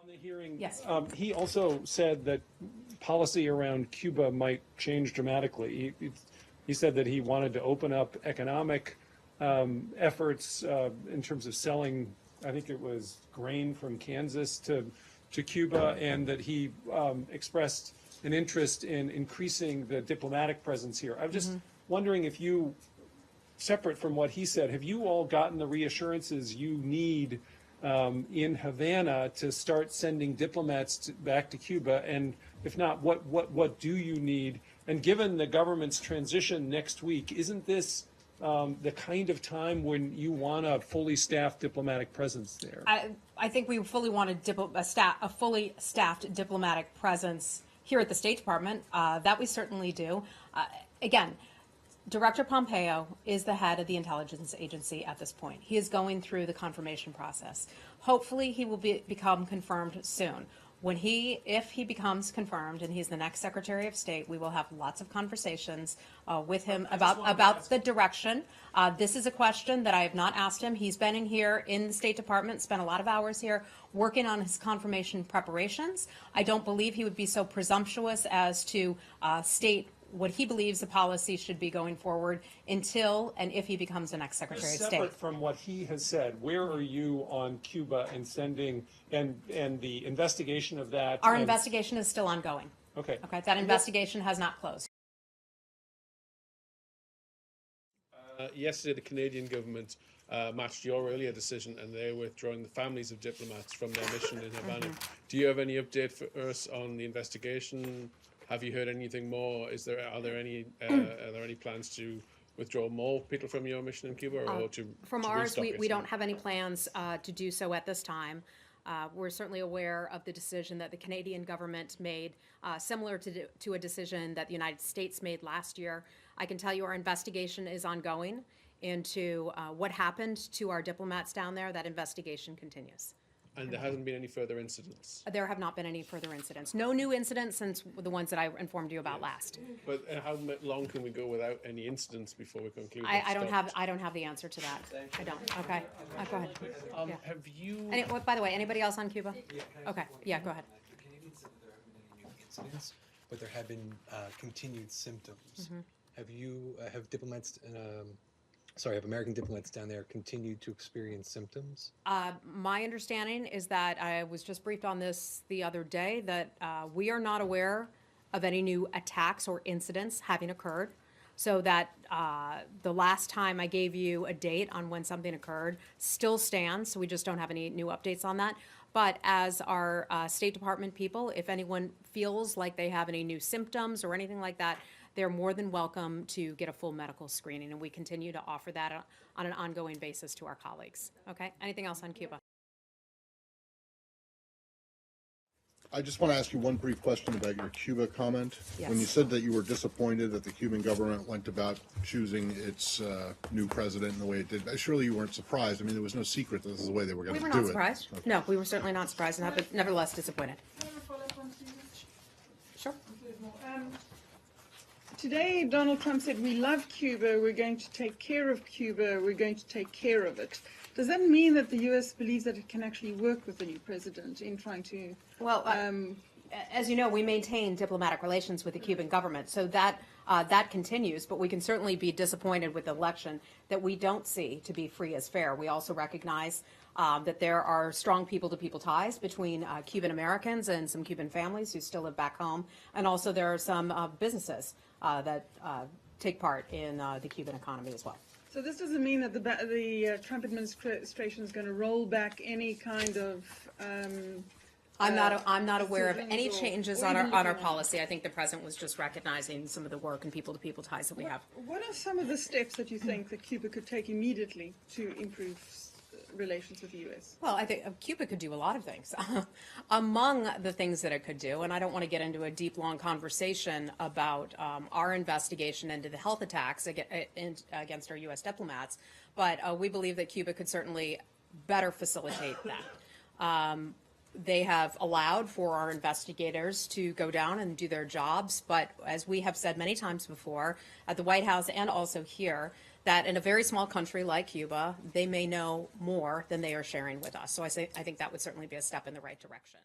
On the hearing, Yes. He also said that policy around Cuba might change dramatically. He said that he wanted to open up economic efforts in terms of selling, I think it was grain from Kansas to Cuba, and that he expressed an interest in increasing the diplomatic presence here. I'm just wondering if you, separate from what he said, have you all gotten the reassurances you need in Havana to start sending diplomats back to Cuba? And if not, what do you need? And given the government's transition next week, isn't this the kind of time when you want a fully staffed diplomatic presence there? I think we fully want a fully staffed diplomatic presence here at the State Department. That we certainly do. Again, Director Pompeo is the head of the intelligence agency at this point. He is going through the confirmation process. Hopefully he will become confirmed soon. If he becomes confirmed and he's the next Secretary of State, we will have lots of conversations with him about the direction. This is a question that I have not asked him. He's been in here in the State Department, spent a lot of hours here working on his confirmation preparations. I don't believe he would be so presumptuous as to state what he believes the policy should be going forward until and if he becomes the next Secretary of State. Separate from what he has said, where are you on Cuba and sending and the investigation of that? Our investigation is still ongoing. Okay. Okay. That investigation has not closed. Yesterday, the Canadian government matched your earlier decision, and they're withdrawing the families of diplomats from their mission in Havana. Do you have any update for us on the investigation? Have you heard anything more? Are there any plans to withdraw more people from your mission in Cuba, or from ours? We don't have any plans to do so at this time. We're certainly aware of the decision that the Canadian government made, similar to a decision that the United States made last year. I can tell you our investigation is ongoing into what happened to our diplomats down there. That investigation continues. And there hasn't been any further incidents? There have not been any further incidents. No new incidents since the ones that I informed you about last. But how long can we go without any incidents before we conclude? I don't have the answer to that. I don't. Okay. Go ahead. Yeah. Have you? By the way, anybody else on Cuba? Okay. Yeah. Go ahead. The Canadians said that there haven't been any new incidents, but there have been continued symptoms. Have American diplomats down there continued to experience symptoms? My understanding is that I was just briefed on this the other day, that we are not aware of any new attacks or incidents having occurred. So that the last time I gave you a date on when something occurred still stands. So we just don't have any new updates on that. But as our State Department people, if anyone feels like they have any new symptoms or anything like that, they're more than welcome to get a full medical screening, and we continue to offer that on an ongoing basis to our colleagues. Okay? Anything else on Cuba? I just want to ask you one brief question about your Cuba comment. Yes. When you said that you were disappointed that the Cuban government went about choosing its new president in the way it did, surely you weren't surprised. I mean, there was no secret that this is the way they were going to do it. We were not surprised. Okay. No, we were certainly not surprised, but nevertheless disappointed. Sure. Today, Donald Trump said, "We love Cuba, we're going to take care of Cuba, we're going to take care of it." Does that mean that the U.S. believes that it can actually work with the new president in trying to... Well, as you know, we maintain diplomatic relations with the Cuban government, so that continues, but we can certainly be disappointed with the election that we don't see to be free as fair. We also recognize that there are strong people-to-people ties between Cuban Americans and some Cuban families who still live back home, and also there are some businesses that take part in the Cuban economy as well. So this doesn't mean that the Trump administration is going to roll back any kind of... I'm not aware of any changes on our policy. I think the president was just recognizing some of the work and people-to-people ties that we have. What are some of the steps that you think that Cuba could take immediately to improve relations with the U.S.? Well, I think Cuba could do a lot of things. Among the things that it could do, and I don't want to get into a deep, long conversation about our investigation into the health attacks against our U.S. diplomats, but we believe that Cuba could certainly better facilitate that. they have allowed for our investigators to go down and do their jobs. But as we have said many times before, at the White House and also here, that in a very small country like Cuba, they may know more than they are sharing with us. So I think that would certainly be a step in the right direction.